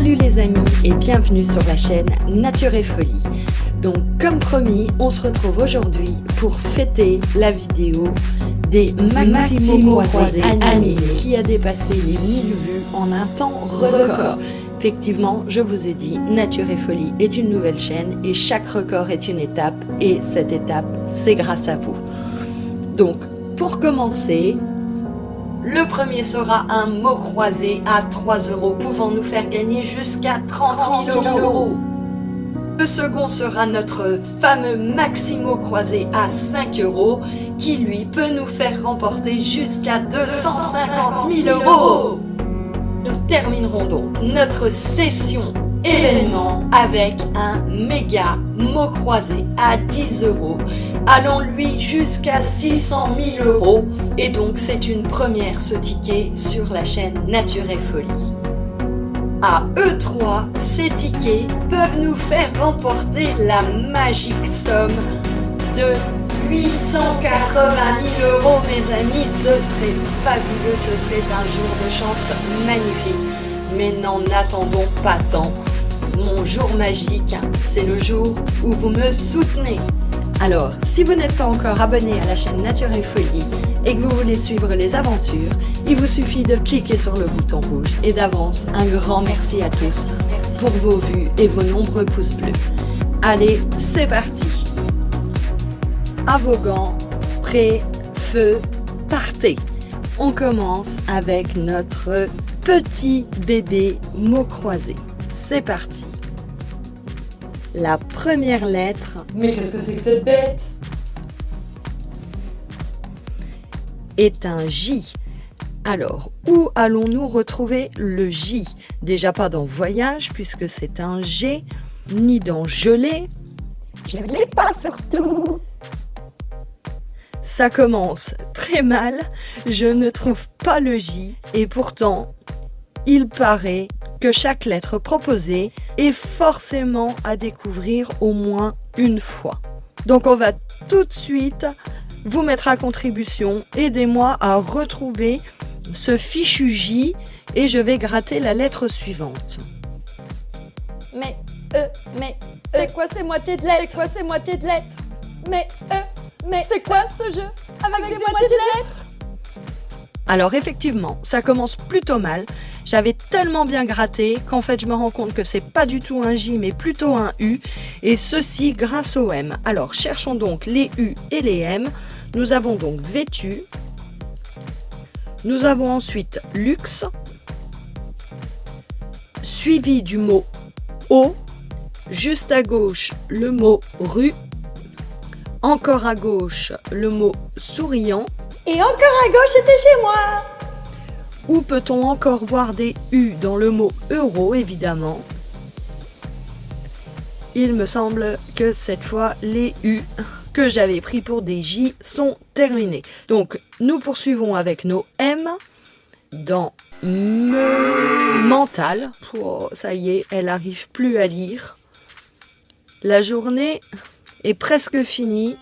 Salut les amis et bienvenue sur la chaîne Nature et Folie. Donc comme promis, on se retrouve aujourd'hui pour fêter la vidéo des Maximo croisés animés qui a dépassé les 1000 vues en un temps record. Effectivement, je vous ai dit, Nature et Folie est une nouvelle chaîne et chaque record est une étape et cette étape, c'est grâce à vous. Donc, pour commencer, le premier sera un mot croisé à 3 €, pouvant nous faire gagner jusqu'à 30 000 €. Le second sera notre fameux Maximo croisé à 5 €, qui lui peut nous faire remporter jusqu'à 250 000 €. Nous terminerons donc notre session événement avec un méga mot croisé à 10 €, allant lui jusqu'à 600 000 €. Et donc c'est une première ce ticket sur la chaîne Nature et Folie. À eux trois, ces tickets peuvent nous faire remporter la magique somme de 880 000 €, mes amis. Ce serait fabuleux, ce serait un jour de chance magnifique. Mais n'en attendons pas tant. Mon jour magique, c'est le jour où vous me soutenez. Alors, si vous n'êtes pas encore abonné à la chaîne Nature et Folie et que vous voulez suivre les aventures, il vous suffit de cliquer sur le bouton rouge. Et d'avance, un grand merci à tous pour vos vues et vos nombreux pouces bleus. Allez, c'est parti. À vos gants, prêts, feu, partez. On commence avec notre petit bébé mot croisé. C'est parti. La première lettre, mais qu'est-ce que c'est que cette bête, est un J. Alors, où allons-nous retrouver le J? Déjà pas dans voyage, puisque c'est un G, ni dans gelé. Je ne l'ai pas surtout. Ça commence très mal, je ne trouve pas le J, et pourtant, il paraît que chaque lettre proposée est forcément à découvrir au moins une fois. Donc on va tout de suite vous mettre à contribution. Aidez-moi à retrouver ce fichu J et je vais gratter la lettre suivante. Mais c'est quoi ces moitiés de lettres? C'est quoi ces moitiés de lettres? Mais c'est quoi ce jeu avec des moitiés de lettres? Alors effectivement, ça commence plutôt mal. J'avais tellement bien gratté qu'en fait je me rends compte que c'est pas du tout un J mais plutôt un U, et ceci grâce au M. Alors cherchons donc les U et les M. Nous avons donc vêtu, nous avons ensuite luxe, suivi du mot eau, juste à gauche le mot rue, encore à gauche le mot souriant, et encore à gauche c'était chez moi. Où peut-on encore voir des U dans le mot euro, évidemment? Il me semble que cette fois, les U que j'avais pris pour des J sont terminés. Donc, nous poursuivons avec nos M dans mental. Oh, ça y est, elle n'arrive plus à lire. La journée est presque finie.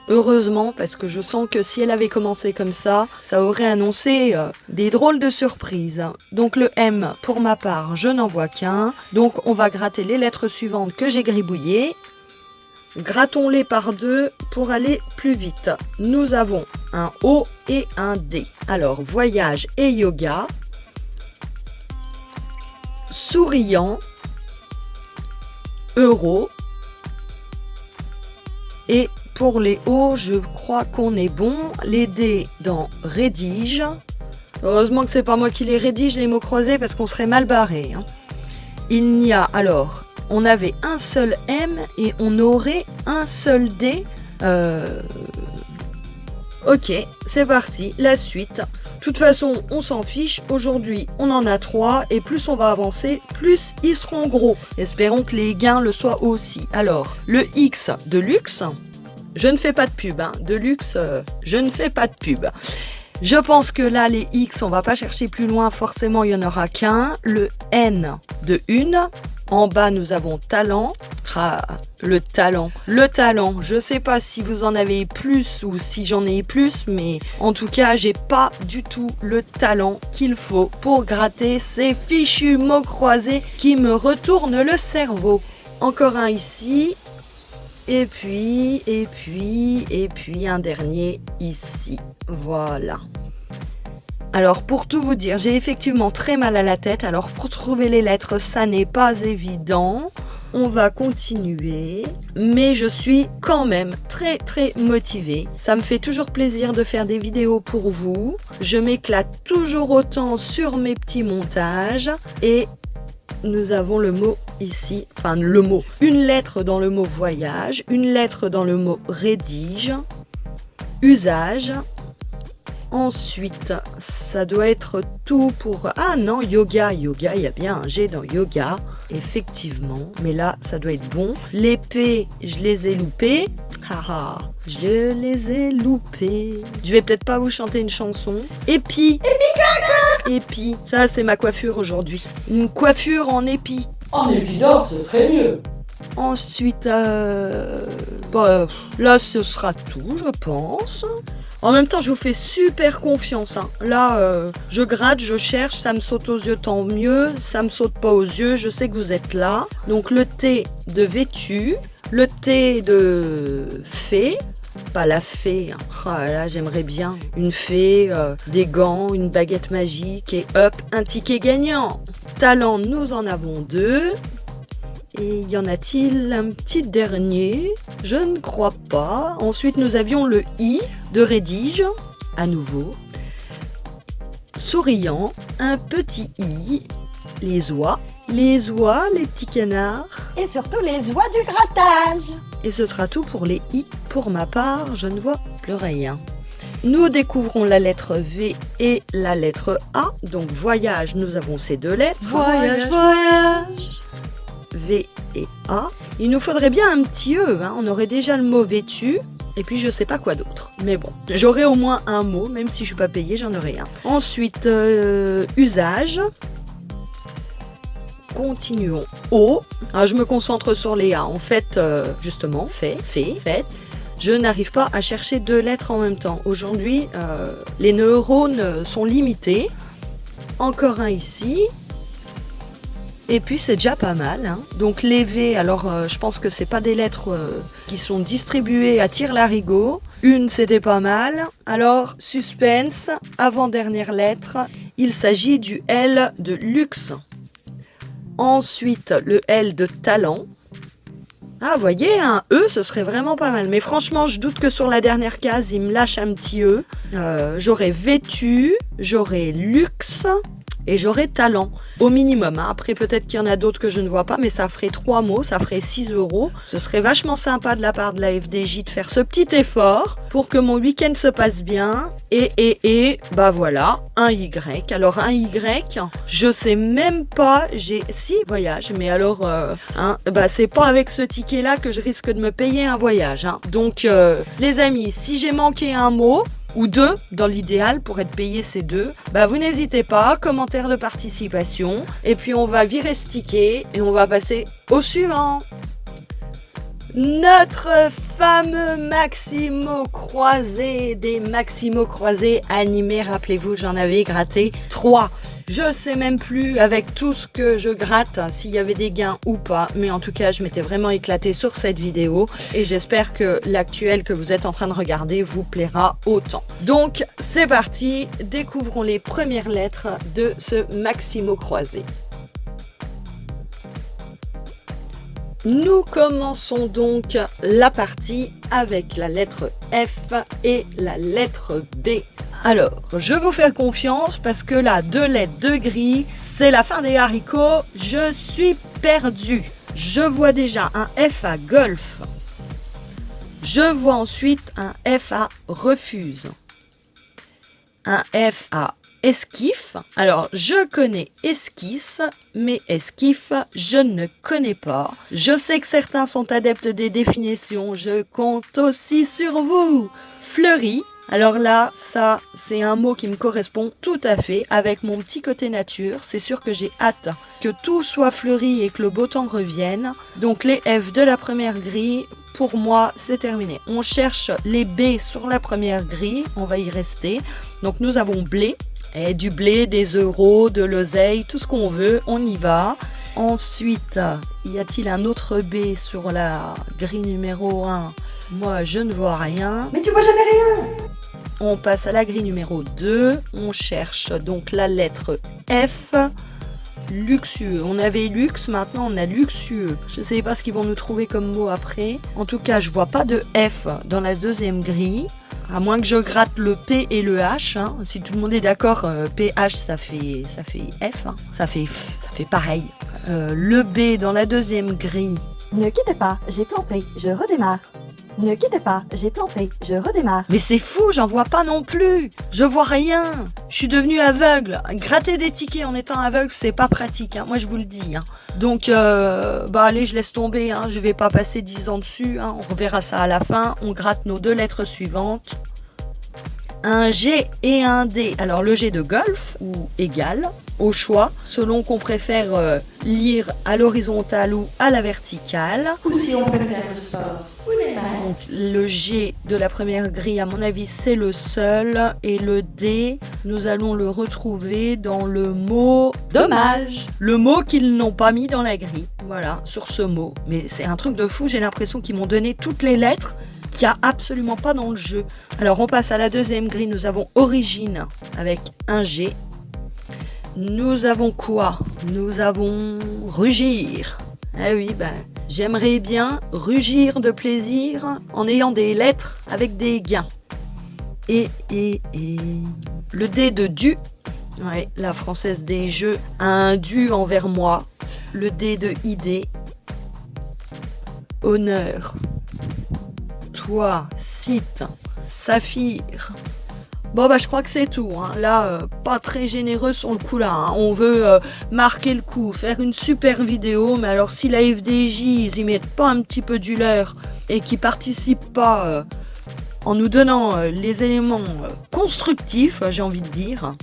Heureusement, parce que je sens que si elle avait commencé comme ça, ça aurait annoncé des drôles de surprises. Donc le M, pour ma part, je n'en vois qu'un. Donc on va gratter les lettres suivantes que j'ai gribouillées. Grattons-les par deux pour aller plus vite. Nous avons un O et un D. Alors, voyage et yoga. Souriant. Euro. Et pour les O, je crois qu'on est bon. Les D dans rédige. Heureusement que c'est pas moi qui les rédige, les mots croisés, parce qu'on serait mal barré. Il n'y a alors, on avait un seul M et on aurait un seul D. Ok, c'est parti, la suite. De toute façon, on s'en fiche. Aujourd'hui, on en a 3 et plus on va avancer, plus ils seront gros. Espérons que les gains le soient aussi. Alors, le X de luxe. Je ne fais pas de pub, de luxe, je ne fais pas de pub. Je pense que là, les X, on va pas chercher plus loin, forcément, il n'y en aura qu'un. Le N de une. En bas, nous avons talent. Ah, le talent. Le talent. Je sais pas si vous en avez plus ou si j'en ai plus, mais en tout cas, j'ai pas du tout le talent qu'il faut pour gratter ces fichus mots croisés qui me retournent le cerveau. Encore un ici. Et puis un dernier ici. Voilà. Alors pour tout vous dire, j'ai effectivement très mal à la tête. Alors pour trouver les lettres, ça n'est pas évident. On va continuer. Mais je suis quand même très motivée. Ça me fait toujours plaisir de faire des vidéos pour vous. Je m'éclate toujours autant sur mes petits montages. Et nous avons le mot ici, enfin le mot, une lettre dans le mot voyage, une lettre dans le mot rédige, usage. Ensuite, ça doit être tout pour... Ah non, yoga, il y a bien un G dans yoga, effectivement. Mais là, ça doit être bon. Les P, je les ai loupés. Haha, je les ai loupés. Je vais peut-être pas vous chanter une chanson. Épi, ça c'est ma coiffure aujourd'hui. Une coiffure en épi. En épi d'or, ce serait mieux. Ensuite, là ce sera tout, je pense. En même temps, je vous fais super confiance. Hein. Là, je gratte, je cherche, ça me saute aux yeux, tant mieux. Ça me saute pas aux yeux, je sais que vous êtes là. Donc le T de vêtu, le T de fée. Pas la fée, hein. Oh là, j'aimerais bien une fée, des gants, une baguette magique et hop, un ticket gagnant. Talent, nous en avons 2. Et y en a-t-il un petit dernier? Je ne crois pas. Ensuite, nous avions le I de rédige, à nouveau. Souriant, un petit I. Les oies, les petits canards. Et surtout les oies du grattage. Et ce sera tout pour les I. Pour ma part, je ne vois plus rien. Nous découvrons la lettre V et la lettre A. Donc voyage, nous avons ces 2 lettres. Voyage. V et A. Il nous faudrait bien un petit E. Hein. On aurait déjà le mot vêtu. Et puis je sais pas quoi d'autre. Mais bon, j'aurai au moins un mot. Même si je suis pas payée, j'en aurai un. Ensuite, usage. Continuons. O. Ah, je me concentre sur les A. En fait, justement, fait. Je n'arrive pas à chercher 2 lettres en même temps. Aujourd'hui, les neurones sont limités. Encore un ici. Et puis c'est déjà pas mal. Hein. Donc les V, alors je pense que c'est pas des lettres qui sont distribuées à tire-larigot. Une, c'était pas mal. Alors, suspense, avant-dernière lettre. Il s'agit du L de luxe. Ensuite, le L de talent. Ah, vous voyez, un E, ce serait vraiment pas mal. Mais franchement, je doute que sur la dernière case, il me lâche un petit E. J'aurais vêtu, j'aurais luxe et j'aurais talent. Au minimum. Hein. Après, peut-être qu'il y en a d'autres que je ne vois pas, mais ça ferait 3 mots, ça ferait 6 €. Ce serait vachement sympa de la part de la FDJ de faire ce petit effort pour que mon week-end se passe bien. Et, bah voilà, un Y. Alors, un Y, je sais même pas, si, voyage, mais alors, bah c'est pas avec ce ticket-là que je risque de me payer un voyage. Hein. Donc, les amis, si j'ai manqué un mot, ou 2 dans l'idéal pour être payé ces 2, bah vous n'hésitez pas, commentaire de participation, et puis on va virer ce ticket et on va passer au suivant. Notre fameux Maximo croisé, des Maximo croisés animés, rappelez-vous, j'en avais gratté 3. Je sais même plus avec tout ce que je gratte s'il y avait des gains ou pas, mais en tout cas je m'étais vraiment éclatée sur cette vidéo et j'espère que l'actuel que vous êtes en train de regarder vous plaira autant. Donc c'est parti, découvrons les premières lettres de ce Maximo croisé. Nous commençons donc la partie avec la lettre F et la lettre B. Alors, je vous fais confiance parce que là, 2 lettres, 2 gris, c'est la fin des haricots. Je suis perdue. Je vois déjà un F à golf. Je vois ensuite un F à refuse. Un F à esquif. Alors, je connais esquisse, mais esquif, je ne connais pas. Je sais que certains sont adeptes des définitions. Je compte aussi sur vous. Fleuri. Alors là, ça, c'est un mot qui me correspond tout à fait avec mon petit côté nature. C'est sûr que j'ai hâte que tout soit fleuri et que le beau temps revienne. Donc les F de la première grille, pour moi, c'est terminé. On cherche les B sur la première grille, on va y rester. Donc nous avons blé, et du blé, des euros, de l'oseille, tout ce qu'on veut, on y va. Ensuite, y a-t-il un autre B sur la grille numéro 1 ? Moi, je ne vois rien. Mais tu vois jamais rien. On passe à la grille numéro 2. On cherche donc la lettre F. Luxueux. On avait luxe, maintenant on a luxueux. Je ne sais pas ce qu'ils vont nous trouver comme mot après. En tout cas, je vois pas de F dans la deuxième grille. À moins que je gratte le P et le H. Hein. Si tout le monde est d'accord, PH ça fait F. Hein. Ça fait pareil. Le B dans la deuxième grille. Ne quittez pas, j'ai planté, je redémarre. Ne quittez pas, j'ai planté, je redémarre. Mais c'est fou, j'en vois pas non plus. Je vois rien. Je suis devenue aveugle. Gratter des tickets en étant aveugle, c'est pas pratique. Hein. Moi, je vous le dis. Hein. Donc, allez, je laisse tomber. Hein. Je vais pas passer 10 ans dessus. Hein. On reverra ça à la fin. On gratte nos deux lettres suivantes. Un G et un D. Alors, le G de golf ou égal, au choix, selon qu'on préfère lire à l'horizontale ou à la verticale. Ou si on préfère le sport. Donc, le G de la première grille, à mon avis, c'est le seul. Et le D, nous allons le retrouver dans le mot dommage. Le mot qu'ils n'ont pas mis dans la grille. Voilà, sur ce mot. Mais c'est un truc de fou, j'ai l'impression qu'ils m'ont donné toutes les lettres qu'il n'y a absolument pas dans le jeu. Alors, on passe à la deuxième grille. Nous avons origine avec un G. Nous avons quoi ? Nous avons rugir. Ah oui, j'aimerais bien rugir de plaisir en ayant des lettres avec des gains. Et le D de du, ouais, la française des jeux a un dû envers moi. Le D de idée, honneur, toi, site, saphir. Bon je crois que c'est tout. Hein. Là, pas très généreux sur le coup là. Hein. On veut marquer le coup, faire une super vidéo. Mais alors si la FDJ, ils y mettent pas un petit peu du leur et qu'ils participent pas en nous donnant les éléments constructifs, j'ai envie de dire,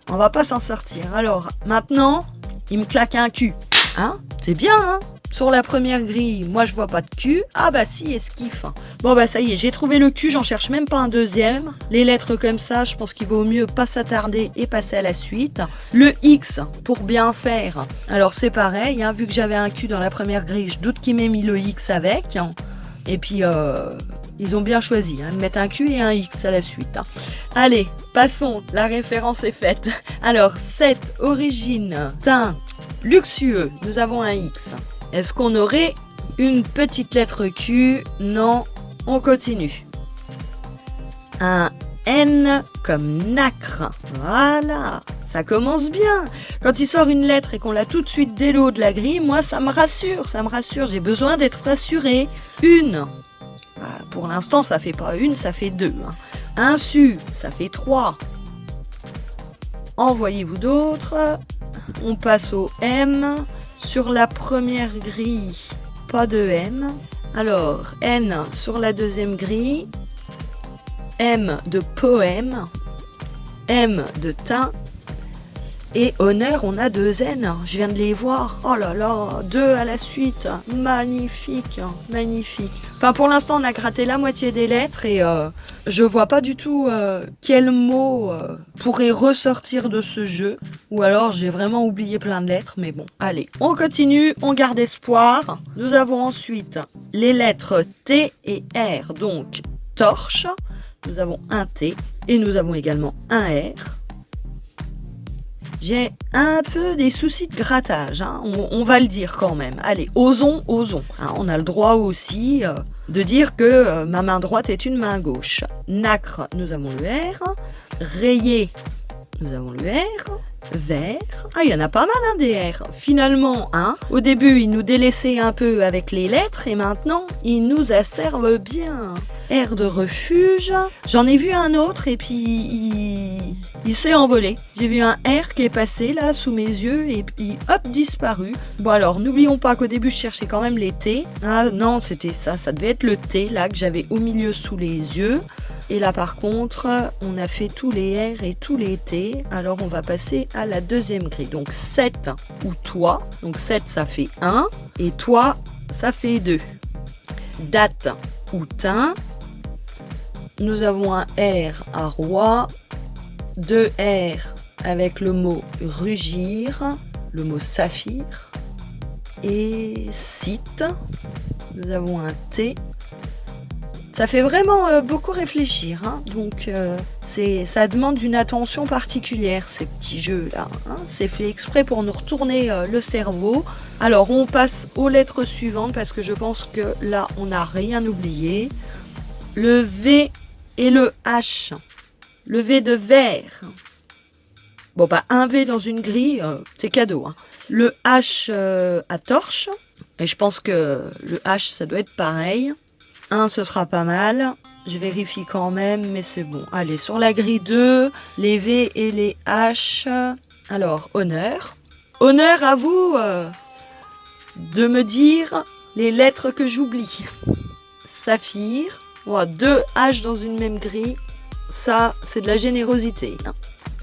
on va pas s'en sortir. Alors maintenant, il me claque un cul. Hein ? C'est bien, hein ? Sur la première grille, moi je vois pas de cul. Ah si, esquif. Bon ça y est, j'ai trouvé le cul, j'en cherche même pas un deuxième. Les lettres comme ça, je pense qu'il vaut mieux pas s'attarder et passer à la suite. Le X, pour bien faire. Alors c'est pareil, hein, vu que j'avais un cul dans la première grille, je doute qu'ils m'aient mis le X avec. Et puis, ils ont bien choisi, hein, de mettre un Q et un X à la suite. Hein. Allez, passons, la référence est faite. Alors, 7, origine, teint, luxueux, nous avons un X. Est-ce qu'on aurait une petite lettre Q ? Non, on continue. Un N comme nacre. Voilà, ça commence bien. Quand il sort une lettre et qu'on l'a tout de suite dès le haut de la grille, moi ça me rassure. J'ai besoin d'être rassurée. Une. Pour l'instant, ça fait pas une, ça fait 2. Hein. Un su, ça fait 3. Envoyez-vous d'autres. On passe au M. Sur la première grille, pas de M. Alors, N sur la deuxième grille. M de poème. M de teint. Et honneur, on a 2 N. Je viens de les voir. Oh là là, 2 à la suite. Magnifique, magnifique. Enfin, pour l'instant, on a gratté la moitié des lettres et je vois pas du tout quel mot pourrait ressortir de ce jeu. Ou alors, j'ai vraiment oublié plein de lettres. Mais bon, allez, on continue, on garde espoir. Nous avons ensuite les lettres T et R. Donc, torche. Nous avons un T et nous avons également un R. J'ai un peu des soucis de grattage, hein. On va le dire quand même. Allez, osons. Hein, on a le droit aussi de dire que ma main droite est une main gauche. Nacre, nous avons le R. Rayé, nous avons le R. Vert. Ah, il y en a pas mal, hein, des R. Finalement, hein, au début, ils nous délaissaient un peu avec les lettres et maintenant, ils nous asservent bien. R de refuge. J'en ai vu un autre et puis il s'est envolé. J'ai vu un R qui est passé là sous mes yeux et puis hop, disparu. Bon alors, n'oublions pas qu'au début, je cherchais quand même les T. Ah non, c'était ça devait être le T là que j'avais au milieu sous les yeux. Et là par contre, on a fait tous les R et tous les T. Alors on va passer à la deuxième grille. Donc 7 ou toi. Donc 7 ça fait 1 et toi ça fait 2. Date ou teint. Nous avons un R à roi. 2 R avec le mot rugir. Le mot saphir. Et site. Nous avons un T. Ça fait vraiment beaucoup réfléchir, hein. Donc ça demande une attention particulière, ces petits jeux-là, hein. C'est fait exprès pour nous retourner le cerveau. Alors on passe aux lettres suivantes parce que je pense que là on n'a rien oublié. Le V et le H. Le V de vert. Bon bah un V dans une grille, c'est cadeau, hein. Le H à torche. Et je pense que le H ça doit être pareil. 1, ce sera pas mal. Je vérifie quand même, mais c'est bon. Allez, sur la grille 2, les V et les H. Alors, honneur. Honneur à vous de me dire les lettres que j'oublie. Saphir. Voilà, 2 H dans une même grille. Ça, c'est de la générosité, hein.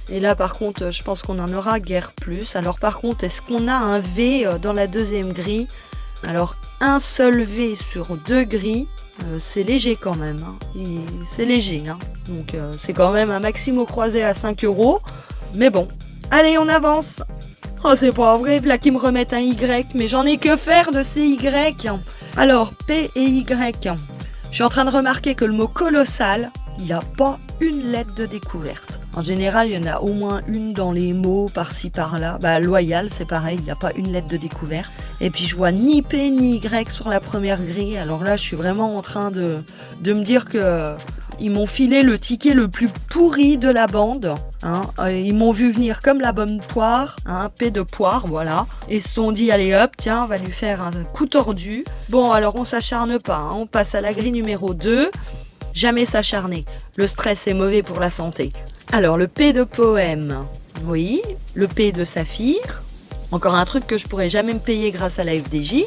Et là, par contre, je pense qu'on en aura guère plus. Alors, par contre, est-ce qu'on a un V dans la deuxième grille? Alors, un seul V sur 2 grilles. C'est léger quand même, hein. C'est léger, hein. Donc c'est quand même un Maximo croisé à 5 €. Mais bon, allez on avance. Oh c'est pas vrai, là qu'ils me remettent un Y, mais j'en ai que faire de ces Y. Alors P et Y. Je suis en train de remarquer que le mot colossal, il n'y a pas une lettre de découverte. En général, il y en a au moins une dans les mots, par-ci, par-là. Bah, loyal, c'est pareil, il n'y a pas une lettre de découverte. Et puis, je vois ni P ni Y sur la première grille. Alors là, je suis vraiment en train de me dire que ils m'ont filé le ticket le plus pourri de la bande, hein. Ils m'ont vu venir comme la bonne poire, hein, P de poire, voilà. Et se sont dit, allez hop, tiens, on va lui faire un coup tordu. Bon, alors on s'acharne pas, hein. On passe à la grille numéro 2. Jamais s'acharner. Le stress est mauvais pour la santé. Alors, le P de poème, oui. Le P de saphir. Encore un truc que je pourrais jamais me payer grâce à la FDJ.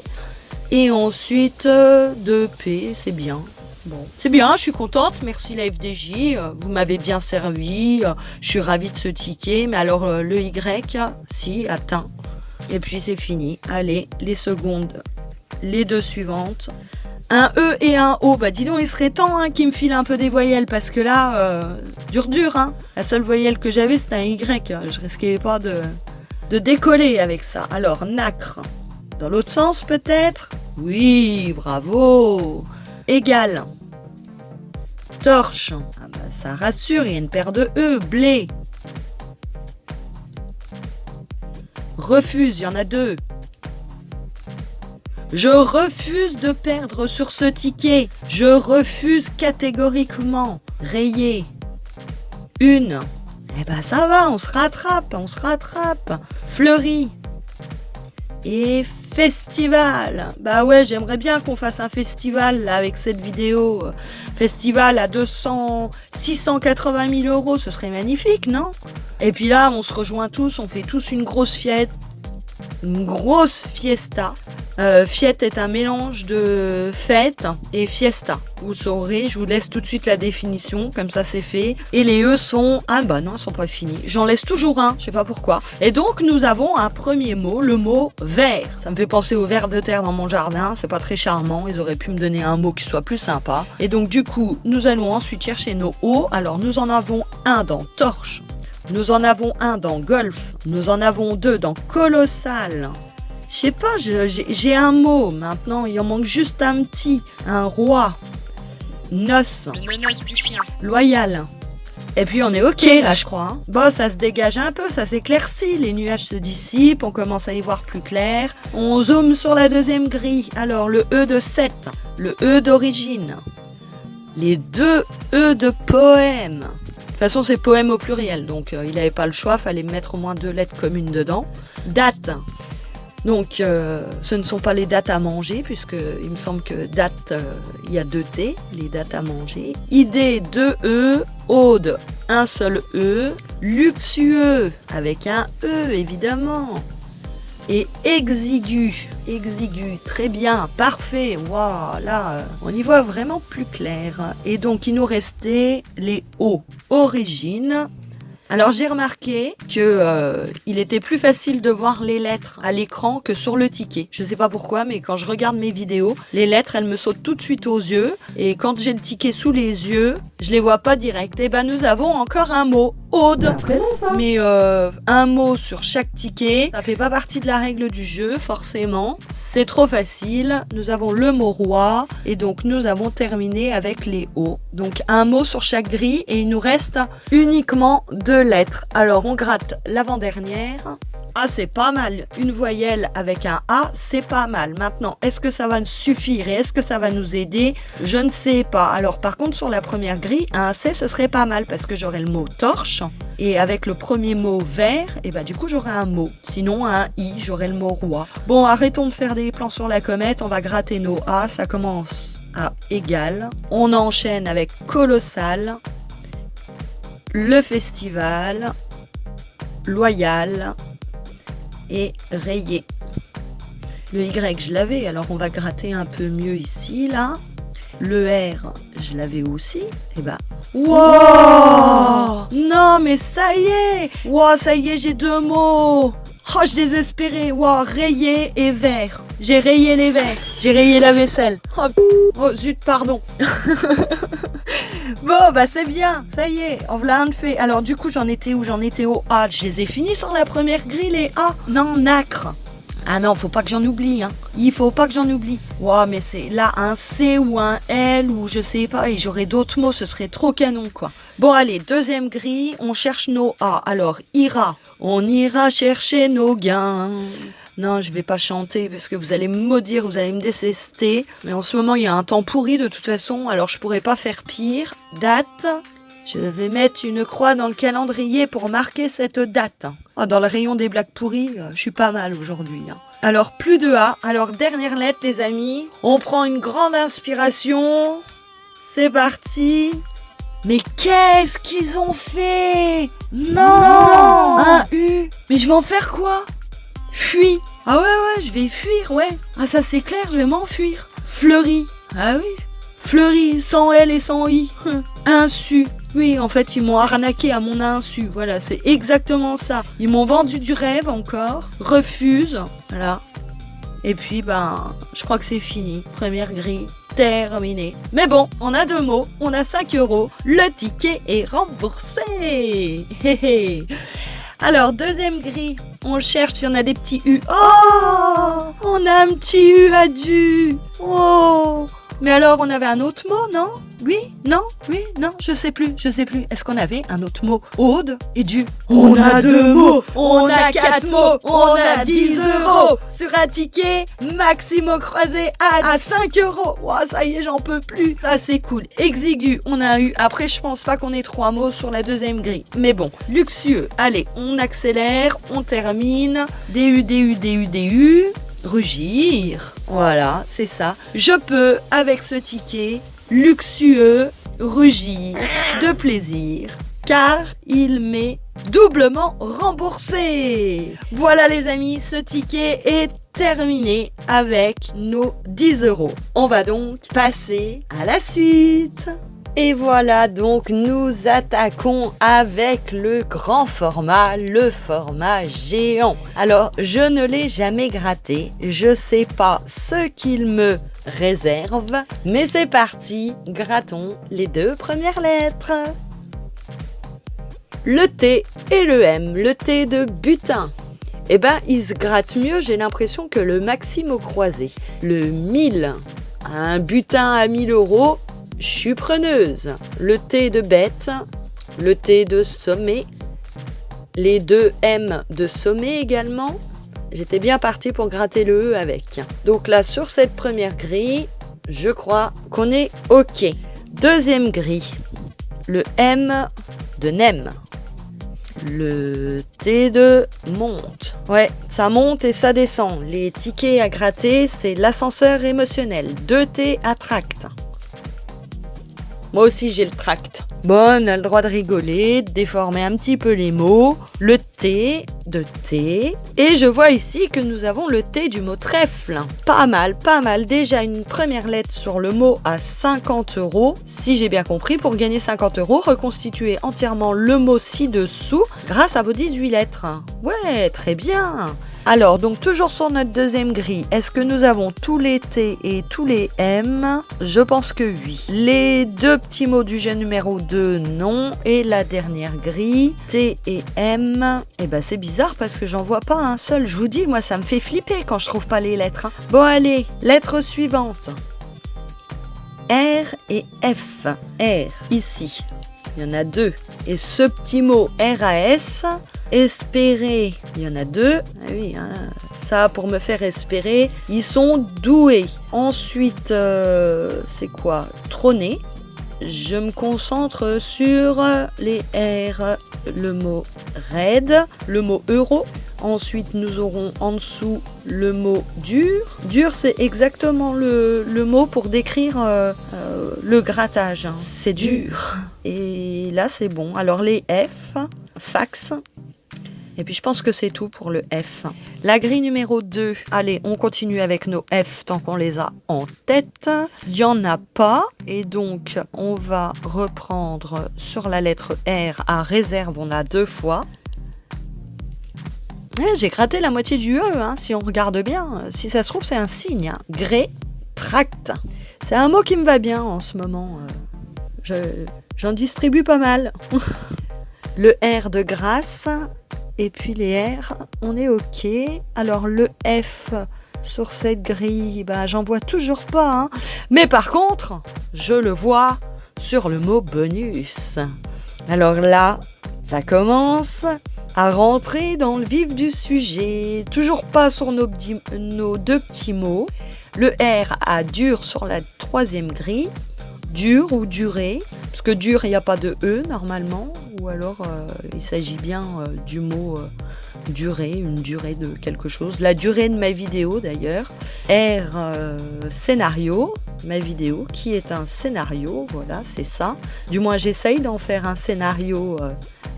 Et ensuite, de P, c'est bien. Bon, c'est bien, je suis contente. Merci la FDJ. Vous m'avez bien servi. Je suis ravie de ce ticket. Mais alors, le Y, si, atteint. Et puis, c'est fini. Allez, les secondes. Les 2 suivantes. Un E et un O, bah dis donc, il serait temps hein, qu'il me file un peu des voyelles, parce que là, dur, hein. La seule voyelle que j'avais, c'était un Y. Je risquais pas de décoller avec ça. Alors, nacre. Dans l'autre sens, peut-être? Oui, bravo. Égal. Torche. Ah bah, ça rassure, il y a une paire de E. Blé. Refuse, il y en a 2. Je refuse de perdre sur ce ticket. Je refuse catégoriquement. Rayé. 1. Eh ben ça va, on se rattrape. Fleuri. Et festival. Bah ouais, j'aimerais bien qu'on fasse un festival là, avec cette vidéo. Festival à 680 000 €, ce serait magnifique, non? Et puis là, on se rejoint tous, on fait tous une grosse fête. Une grosse fiesta. Fiette est un mélange de fête et fiesta. Vous saurez, je vous laisse tout de suite la définition, comme ça c'est fait. Et les E sont... Ah bah non, ils sont pas finis. J'en laisse toujours un, je sais pas pourquoi. Et donc nous avons un premier mot, le mot vert. Ça me fait penser aux vers de terre dans mon jardin, c'est pas très charmant. Ils auraient pu me donner un mot qui soit plus sympa. Et donc du coup, nous allons ensuite chercher nos O. Alors nous en avons un dans torche. Nous en avons un dans golf. Nous en avons 2 dans colossal. Je sais pas, j'ai un mot maintenant, il en manque juste un petit. Un roi. Noce. Loyal. Et puis on est ok là je crois. Hein. Bon, ça se dégage un peu, ça s'éclaircit, les nuages se dissipent, on commence à y voir plus clair. On zoome sur la deuxième grille. Alors le E de 7, le E d'origine. Les 2 E de poème. De toute façon c'est poème au pluriel, donc il n'avait pas le choix, fallait mettre au moins 2 lettres communes dedans. Date. Donc, ce ne sont pas les dates à manger, puisque il me semble que date, il y a 2 T, les dates à manger. Idée, 2 E. Ode, un seul E. Luxueux, avec un E, évidemment. Et exigu. exigu. Très bien, parfait. Waouh, là, on y voit vraiment plus clair. Et donc, il nous restait les O. Origine. Alors j'ai remarqué que il était plus facile de voir les lettres à l'écran que sur le ticket. Je sais pas pourquoi, mais quand je regarde mes vidéos, les lettres elles me sautent tout de suite aux yeux. Et quand j'ai le ticket sous les yeux, je les vois pas direct. Et ben nous avons encore un mot, Aude. Mais un mot sur chaque ticket, ça fait pas partie de la règle du jeu forcément. C'est trop facile. Nous avons le mot roi et donc nous avons terminé avec les O. Donc un mot sur chaque grille et il nous reste uniquement 2 lettres. Alors on gratte l'avant-dernière. Ah, c'est pas mal. Une voyelle avec un A, c'est pas mal. Maintenant, est-ce que ça va nous suffire et est-ce que ça va nous aider? Je ne sais pas. Alors par contre, sur la première grille, un C, ce serait pas mal parce que j'aurais le mot torche. Et avec le premier mot vert, et bah du coup, j'aurais un mot. Sinon, un I, j'aurais le mot roi. Bon, arrêtons de faire des plans sur la comète. On va gratter nos A. Ça commence à égal. On enchaîne avec colossal. Le festival, loyal et rayé. Le Y, je l'avais, alors on va gratter un peu mieux ici, là. Le R, je l'avais aussi. Et bah, wow! Non, mais ça y est! Wow, ça y est, j'ai 2 mots! Oh, je désespérais! Wow, rayé et vert. J'ai rayé les verres. J'ai rayé la vaisselle. Oh zut, pardon. Bon, bah c'est bien, ça y est, en voilà un de fait. Alors du coup, j'en étais où? J'en étais au A. Je les ai finis sur la première grille, les A. Non, nacre. Ah non, faut pas que j'en oublie, hein. Il faut pas que j'en oublie. Wow, mais c'est là un C ou un L ou je sais pas, et j'aurais d'autres mots, ce serait trop canon, quoi. Bon, allez, deuxième grille, on cherche nos A. Alors, ira. On ira chercher nos gains. Non, je vais pas chanter parce que vous allez me maudire, vous allez me détester. Mais en ce moment, il y a un temps pourri de toute façon, alors je pourrais pas faire pire. Date. Je vais mettre une croix dans le calendrier pour marquer cette date. Oh, dans le rayon des blagues pourries, je suis pas mal aujourd'hui. Alors, plus de A. Alors, dernière lettre, les amis. On prend une grande inspiration. C'est parti. Mais qu'est-ce qu'ils ont fait? Non, un U. Mais je vais en faire quoi? Fuis. Ah ouais, je vais fuir, ouais. Ah ça c'est clair, je vais m'enfuir. Fleury. Ah oui. Fleury, sans L et sans I. Insu. Oui, en fait, ils m'ont arnaqué à mon insu. Voilà, c'est exactement ça. Ils m'ont vendu du rêve encore. Refuse. Voilà. Et puis, ben, je crois que c'est fini. Première grille. Terminé. Mais bon, on a 2 mots. On a 5 €. Le ticket est remboursé. Alors, deuxième grille, on cherche si on a des petits U. Oh, on a un petit U à du. Oh, mais alors on avait un autre mot, non? Oui, non, je sais plus. Est-ce qu'on avait un autre mot? Aude et du. On a 2 mots, on a 4 mots, on a 10 € sur un ticket Maximo croisé à 5 €. Wow, ça y est, j'en peux plus. Ça c'est cool. Exigu, on a eu. Après, je pense pas qu'on ait 3 mots sur la deuxième grille. Mais bon, luxueux. Allez, on accélère, on termine. DU. Rugir. Voilà, c'est ça. Je peux, avec ce ticket, luxueux, rugir de plaisir, car il m'est doublement remboursé. Voilà les amis, ce ticket est terminé avec nos 10 €. On va donc passer à la suite. Et voilà, donc nous attaquons avec le grand format, le format géant. Alors, je ne l'ai jamais gratté, je sais pas ce qu'il me réserve, mais c'est parti, grattons les 2 premières lettres. Le T et le M, le T de butin. Eh ben, il se gratte mieux, j'ai l'impression, que le Maximo croisé. Le 1000, un butin à 1000 €. Je suis preneuse. Le T de bête, le T de sommet, les 2 M de sommet également. J'étais bien partie pour gratter le E avec. Donc là, sur cette première grille, je crois qu'on est OK. Deuxième grille, le M de nem. Le T de monte. Ouais, ça monte et ça descend. Les tickets à gratter, c'est l'ascenseur émotionnel. 2 T à tract. Moi aussi, j'ai le tract. Bon, on a le droit de rigoler, de déformer un petit peu les mots. Le T de thé. Et je vois ici que nous avons le T du mot trèfle. Pas mal, pas mal. Déjà une première lettre sur le mot à 50 €. Si j'ai bien compris, pour gagner 50 €, reconstituez entièrement le mot ci-dessous grâce à vos 18 lettres. Ouais, très bien. Alors, donc toujours sur notre deuxième grille, est-ce que nous avons tous les T et tous les M? Je pense que oui. Les deux petits mots du jeu numéro 2, non. Et la dernière grille, T et M, eh ben c'est bizarre parce que j'en vois pas un seul. Je vous dis, moi ça me fait flipper quand je trouve pas les lettres. Bon allez, lettre suivante. R et F. R, ici, il y en a deux. Et ce petit mot RAS... espérer, il y en a deux. Ah oui, hein, ça pour me faire espérer. Ils sont doués. Ensuite, c'est quoi? Trôner. Je me concentre sur les R, le mot raid, le mot euro. Ensuite, nous aurons en dessous le mot dur. Dur, c'est exactement le mot pour décrire le grattage. C'est dur. Et là, c'est bon. Alors, les F, fax. Et puis je pense que c'est tout pour le F. La grille numéro 2, allez, on continue avec nos F tant qu'on les a en tête. Il n'y en a pas, et donc on va reprendre sur la lettre R à réserve, on a 2 fois. J'ai gratté la moitié du E, hein, si on regarde bien. Si ça se trouve, c'est un signe. Hein. Gré, tract. C'est un mot qui me va bien en ce moment. J'en distribue pas mal. Le R de grâce. Et puis les R, on est OK. Alors le F sur cette grille, ben, j'en vois toujours pas. Hein. Mais par contre, je le vois sur le mot bonus. Alors là, ça commence à rentrer dans le vif du sujet. Toujours pas sur nos deux petits mots. Le R a dur sur la 3e grille. Dur ou durée. Parce que dur, il n'y a pas de E normalement. Ou alors, il s'agit bien du mot durée, une durée de quelque chose. La durée de ma vidéo d'ailleurs. R, scénario, ma vidéo, qui est un scénario, voilà, c'est ça. Du moins, j'essaye d'en faire un scénario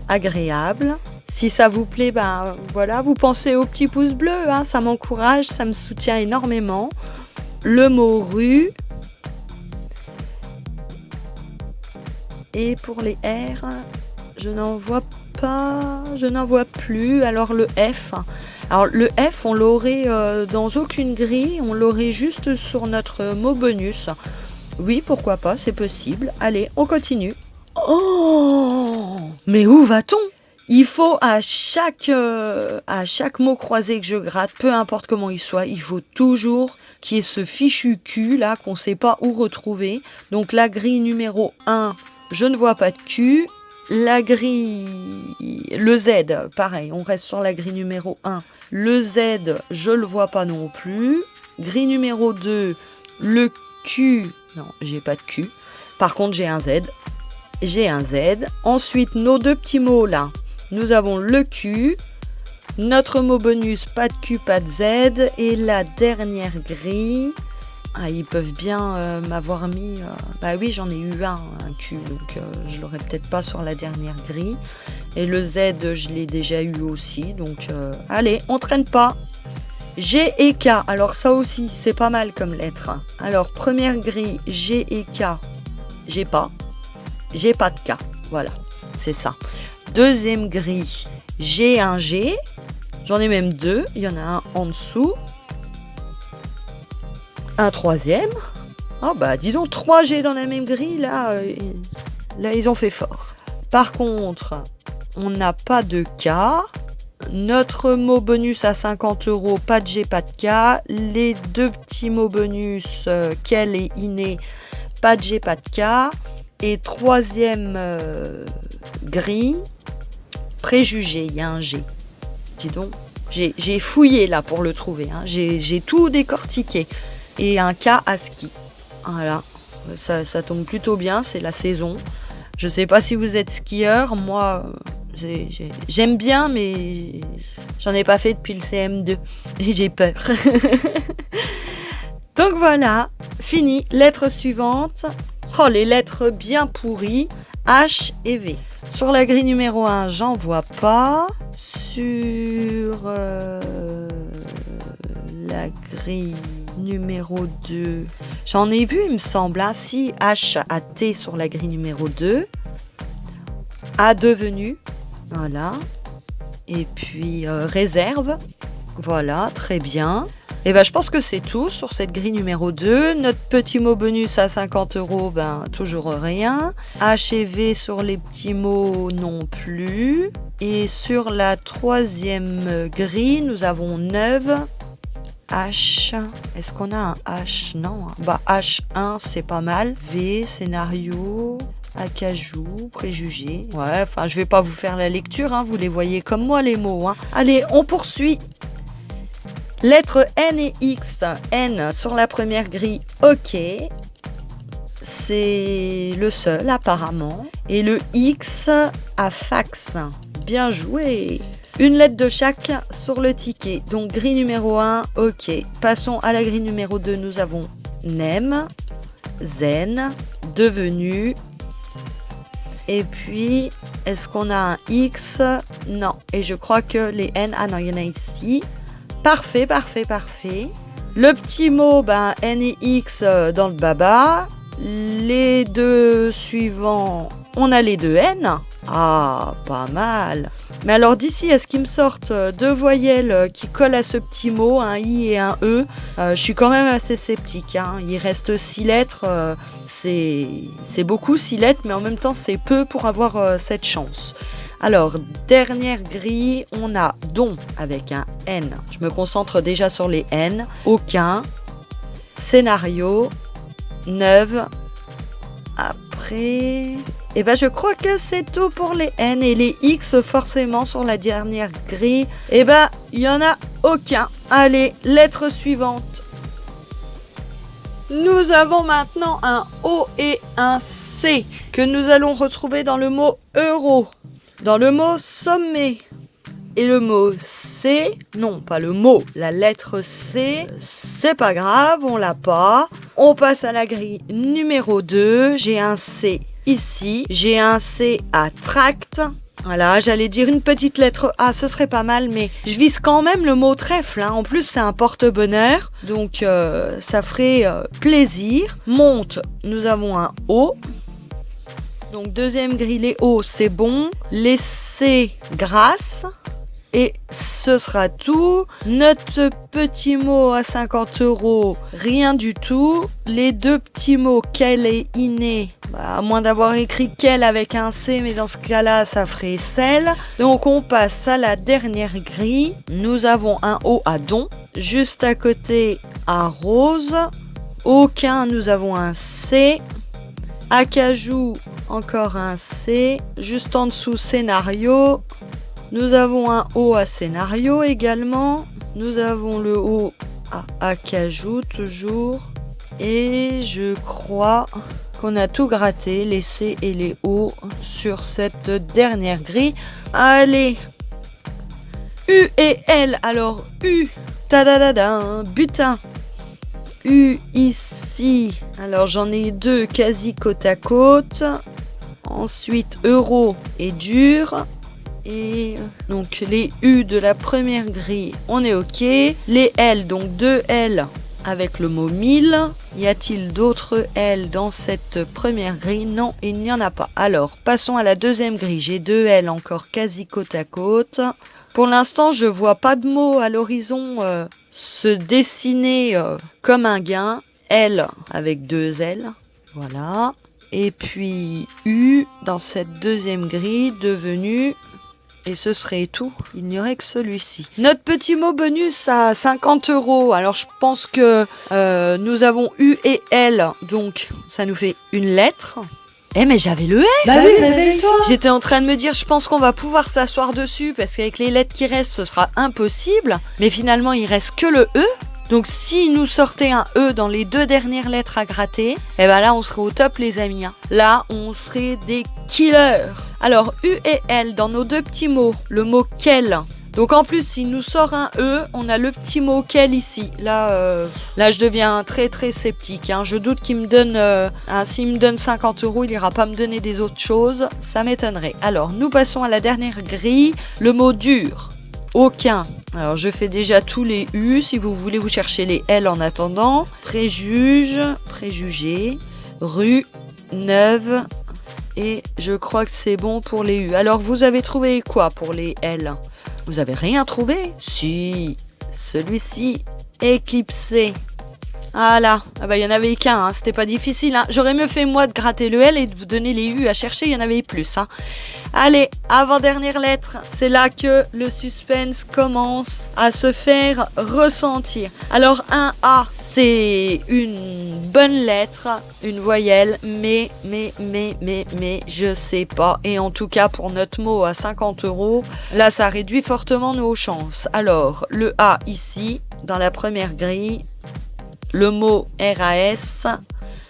agréable. Si ça vous plaît, ben voilà, vous pensez au petit pouce bleu, hein, ça m'encourage, ça me soutient énormément. Le mot rue. Et pour les R, je n'en vois pas, je n'en vois plus. Alors le F, alors le F, on l'aurait dans aucune grille, on l'aurait juste sur notre mot bonus. Oui, pourquoi pas, c'est possible. Allez, on continue. Oh, mais où va-t-on? Il faut à chaque mot croisé que je gratte, peu importe comment il soit, il faut toujours qu'il y ait ce fichu cul là qu'on ne sait pas où retrouver. Donc la grille numéro 1, je ne vois pas de Q. La grille, le Z, pareil, on reste sur la grille numéro 1. Le Z, je ne le vois pas non plus. Grille numéro 2, le Q, non, j'ai pas de Q. Par contre, j'ai un Z. J'ai un Z. Ensuite, nos deux petits mots là, nous avons le Q. Notre mot bonus, pas de Q, pas de Z. Et la dernière grille... Ah, ils peuvent bien m'avoir mis... Bah oui, j'en ai eu un Q, donc je l'aurais peut-être pas sur la dernière grille. Et le Z, je l'ai déjà eu aussi, donc allez, on traîne pas. G et K, alors ça aussi, c'est pas mal comme lettre. Alors, première grille, G et K, j'ai pas de K, voilà, c'est ça. Deuxième grille, G, un G, j'en ai même 2, il y en a un en dessous. Un troisième. Ah bah disons 3 G dans la même grille, là ils ont fait fort. Par contre, on n'a pas de K. Notre mot bonus à 50 €, pas de G, pas de K. Les deux petits mots bonus, quel et inné, pas de G, pas de K. Et troisième grille, préjugé, il y a un G. Dis donc, j'ai fouillé là pour le trouver, hein. J'ai tout décortiqué. Et un K à ski. Voilà, ça tombe plutôt bien, c'est la saison. Je sais pas si vous êtes skieur, moi j'aime bien, mais j'en ai pas fait depuis le CM2 et j'ai peur. Donc voilà, fini. Lettre suivante. Oh, les lettres bien pourries. H et V. Sur la grille numéro 1, j'en vois pas. Sur la grille numéro 2, j'en ai vu, il me semble. Hein, si H a T sur la grille numéro 2. A devenu. Voilà. Et puis réserve. Voilà, très bien. Et ben je pense que c'est tout sur cette grille numéro 2. Notre petit mot bonus à 50 €, ben toujours rien. H et V sur les petits mots non plus. Et sur la troisième grille, nous avons 9. H. Est-ce qu'on a un H? Non. Bah H1, c'est pas mal. V, scénario. Acajou, préjugé. Ouais, enfin je vais pas vous faire la lecture, hein, vous les voyez comme moi les mots. Hein. Allez, on poursuit. Lettres N et X. N sur la première grille, ok. C'est le seul apparemment. Et le X à fax. Bien joué. Une lettre de chaque sur le ticket. Donc grille numéro 1, ok. Passons à la grille numéro 2. Nous avons Nem, Zen, devenu. Et puis, est-ce qu'on a un X? Non. Et je crois que les N... Ah non, il y en a ici. Parfait, parfait, parfait. Le petit mot, ben, N et X dans le baba. Les deux suivants, on a les deux N. Ah, pas mal. Mais alors d'ici, est-ce qu'ils me sortent deux voyelles qui collent à ce petit mot, un I et un E? Je suis quand même assez sceptique. Hein. Il reste 6 lettres. C'est beaucoup 6 lettres, mais en même temps, c'est peu pour avoir cette chance. Alors, dernière grille, on a don avec un N. Je me concentre déjà sur les N. Aucun. Scénario. 9. Après... Et ben je crois que c'est tout pour les N et les X forcément sur la dernière grille. Et ben il y en a aucun. Allez, lettre suivante. Nous avons maintenant un O et un C que nous allons retrouver dans le mot euro, dans le mot sommet. Et le mot C, non pas le mot, la lettre C, c'est pas grave, on l'a pas. On passe à la grille numéro 2, j'ai un C ici, j'ai un C à tract. Voilà, j'allais dire une petite lettre A, ce serait pas mal, mais je vise quand même le mot trèfle. Hein. En plus, c'est un porte-bonheur, donc ça ferait plaisir. Monte, nous avons un O. Donc deuxième grille, les O, c'est bon. Les C, grâce. Et ce sera tout. Notre petit mot à 50 €, rien du tout. Les deux petits mots quel et iné, à moins d'avoir écrit quel avec un C, mais dans ce cas-là, ça ferait celle. Donc on passe à la dernière grille. Nous avons un O à don. Juste à côté, à rose. Aucun, nous avons un C. Acajou, encore un C. Juste en dessous, scénario. Nous avons un O à scénario également. Nous avons le O à acajou toujours. Et je crois qu'on a tout gratté, les C et les O sur cette dernière grille. Allez, U et L. Alors U, tadadada, butin. U ici. Alors j'en ai deux quasi côte à côte. Ensuite euro et dur. Et donc les U de la première grille, on est ok. Les L, donc 2 L avec le mot 1000. Y a-t-il d'autres L dans cette première grille? Non, il n'y en a pas. Alors, passons à la deuxième grille. J'ai 2 L encore quasi côte à côte. Pour l'instant, je vois pas de mots à l'horizon se dessiner comme un gain. L avec 2 L. Voilà. Et puis U dans cette deuxième grille devenue... Et ce serait tout, il n'y aurait que celui-ci. Notre petit mot bonus à 50 €. Alors je pense que nous avons U et L, donc ça nous fait une lettre. Eh mais j'avais le L. Bah oui, réveille-toi. J'étais en train de me dire, je pense qu'on va pouvoir s'asseoir dessus parce qu'avec les lettres qui restent, ce sera impossible. Mais finalement, il reste que le E. Donc si nous sortait un E dans les 2 dernières lettres à gratter, eh ben là on serait au top les amis. Hein. Là on serait des killers. Alors U et L dans nos 2 petits mots, le mot quel, Donc en plus, s'il nous sort un E, on a le petit mot quel ici. Là, je deviens très très sceptique. Hein. Je doute qu'il me donne, s'il me donne 50 €, il ira pas me donner des autres choses. Ça m'étonnerait. Alors, nous passons à la dernière grille. Le mot dur. Aucun. Alors, je fais déjà tous les U. Si vous voulez, vous cherchez les L en attendant. Préjuge, préjugé, rue, neuve. Et je crois que c'est bon pour les U. Alors, vous avez trouvé quoi pour les L? Vous avez rien trouvé? Si, celui-ci, éclipsé. Voilà, ah bah, il y en avait qu'un, hein. C'était pas difficile. Hein. J'aurais mieux fait moi de gratter le L et de vous donner les U à chercher, il y en avait plus. Hein. Allez, avant-dernière lettre, c'est là que le suspense commence à se faire ressentir. Alors un A, c'est une bonne lettre, une voyelle, mais, je sais pas. Et en tout cas, pour notre mot à 50 €, là, ça réduit fortement nos chances. Alors, le A ici, dans la première grille, le mot RAS,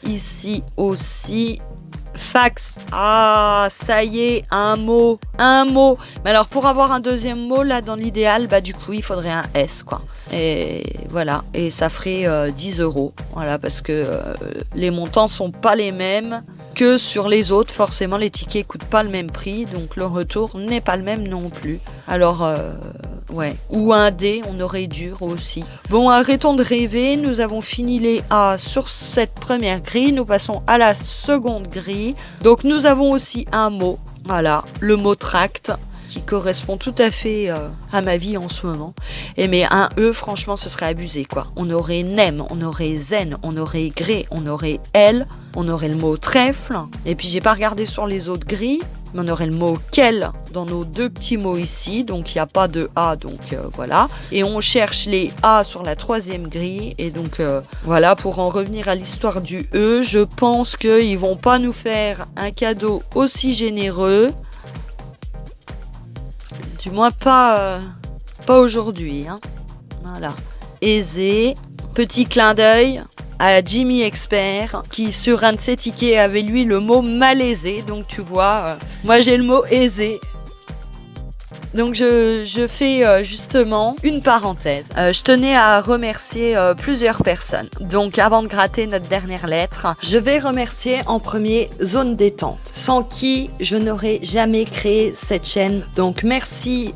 ici aussi, fax. Ah, ça y est, un mot. Mais alors, pour avoir un deuxième mot, là, dans l'idéal, bah du coup, il faudrait un S, quoi. Et voilà, et ça ferait 10 €. Voilà, parce que les montants sont pas les mêmes que sur les autres. Forcément, les tickets coûtent pas le même prix, donc le retour n'est pas le même non plus. Alors, ouais. Ou un D, on aurait dur aussi. Bon, arrêtons de rêver. Nous avons fini les A sur cette première grille. Nous passons à la seconde grille. Donc, nous avons aussi un mot. Voilà, le mot tract, qui correspond tout à fait à ma vie en ce moment. Et mais un E, franchement, ce serait abusé, quoi. On aurait nem, on aurait zen, on aurait gré, on aurait L, on aurait le mot trèfle. Et puis, j'ai pas regardé sur les autres grilles. Mais on aurait le mot quel dans nos deux petits mots ici, donc il n'y a pas de A, donc voilà. Et on cherche les A sur la troisième grille, et donc voilà, pour en revenir à l'histoire du E, je pense qu'ils vont pas nous faire un cadeau aussi généreux. Du moins pas aujourd'hui, hein. Voilà. Aisé, petit clin d'œil à Jimmy Expert, qui sur un de ses tickets avait lui le mot malaisé. Donc tu vois, moi j'ai le mot aisé. Donc je fais justement une parenthèse. Je tenais à remercier plusieurs personnes. Donc avant de gratter notre dernière lettre, je vais remercier en premier Zone Détente, sans qui je n'aurais jamais créé cette chaîne. Donc merci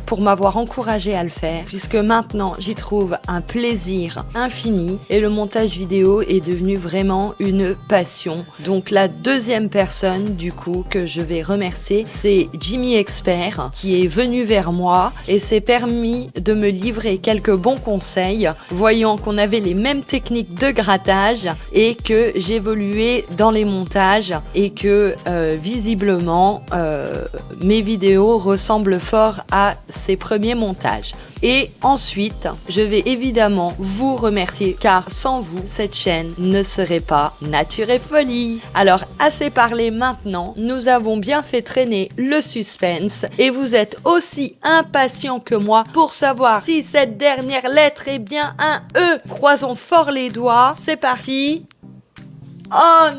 pour m'avoir encouragé à le faire, puisque maintenant j'y trouve un plaisir infini et le montage vidéo est devenu vraiment une passion. Donc la deuxième personne du coup que je vais remercier, c'est Jimmy Expert, qui est venu vers moi et s'est permis de me livrer quelques bons conseils, voyant qu'on avait les mêmes techniques de grattage et que j'évoluais dans les montages et que visiblement mes vidéos ressemblent fort à ses premiers montages. Et ensuite, je vais évidemment vous remercier, car sans vous, cette chaîne ne serait pas Nature et Folie. Alors, assez parlé maintenant, nous avons bien fait traîner le suspense et vous êtes aussi impatient que moi pour savoir si cette dernière lettre est bien un E. Croisons fort les doigts, c'est parti. Oh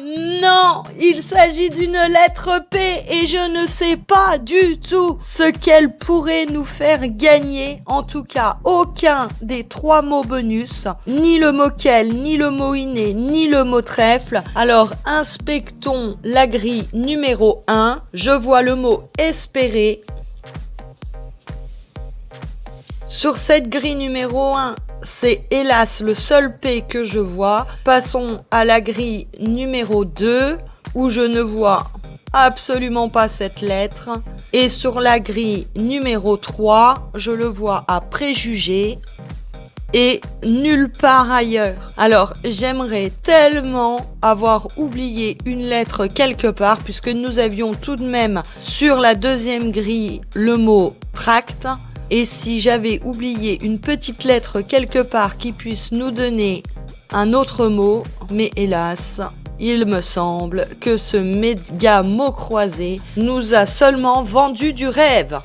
non, il s'agit d'une lettre P et je ne sais pas du tout ce qu'elle pourrait nous faire gagner. En tout cas, aucun des trois mots bonus, ni le mot quel, ni le mot inné, ni le mot trèfle. Alors, inspectons la grille numéro 1. Je vois le mot espérer. Sur cette grille numéro 1, c'est hélas le seul P que je vois. Passons à la grille numéro 2 où je ne vois absolument pas cette lettre. Et sur la grille numéro 3, je le vois à préjuger et nulle part ailleurs. Alors, j'aimerais tellement avoir oublié une lettre quelque part, puisque nous avions tout de même sur la deuxième grille le mot tract. Et si j'avais oublié une petite lettre quelque part qui puisse nous donner un autre mot, mais hélas, il me semble que ce méga mot croisé nous a seulement vendu du rêve.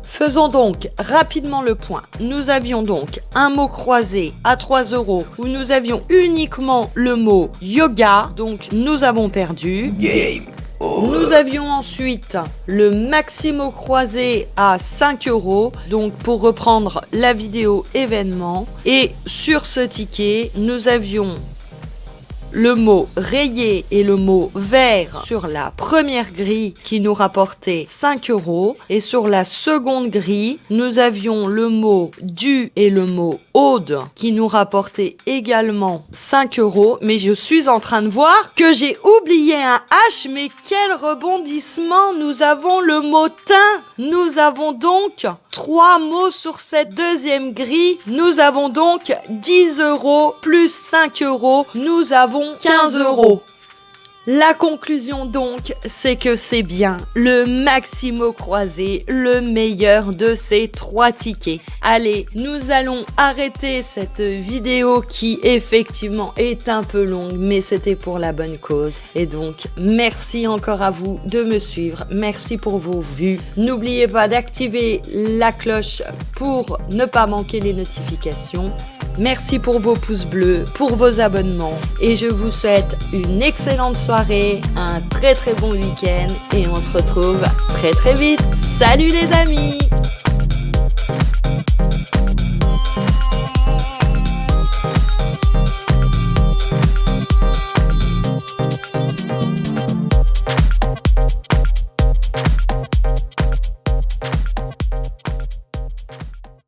Faisons donc rapidement le point. Nous avions donc un mot croisé à 3 € où nous avions uniquement le mot yoga, donc nous avons perdu. Game. Nous avions ensuite le Maximo croisé à 5 €, donc pour reprendre la vidéo événement. Et sur ce ticket, nous avions le mot rayé et le mot vert sur la première grille qui nous rapportait 5 €. Et sur la seconde grille, nous avions le mot du et le mot aude qui nous rapportait également 5 €. Mais je suis en train de voir que j'ai oublié un H, mais quel rebondissement! Nous avons le mot teint. Nous avons donc 3 mots sur cette deuxième grille. Nous avons donc 10 € plus 5 €. Nous avons 15 €. La conclusion donc, c'est que c'est bien le Maximo croisé, le meilleur de ces 3 tickets. Allez, nous allons arrêter cette vidéo qui effectivement est un peu longue, mais c'était pour la bonne cause. Et donc, merci encore à vous de me suivre. Merci pour vos vues. N'oubliez pas d'activer la cloche pour ne pas manquer les notifications. Merci pour vos pouces bleus, pour vos abonnements. Et je vous souhaite une excellente soirée, un très très bon week-end. Et on se retrouve très très vite. Salut les amis!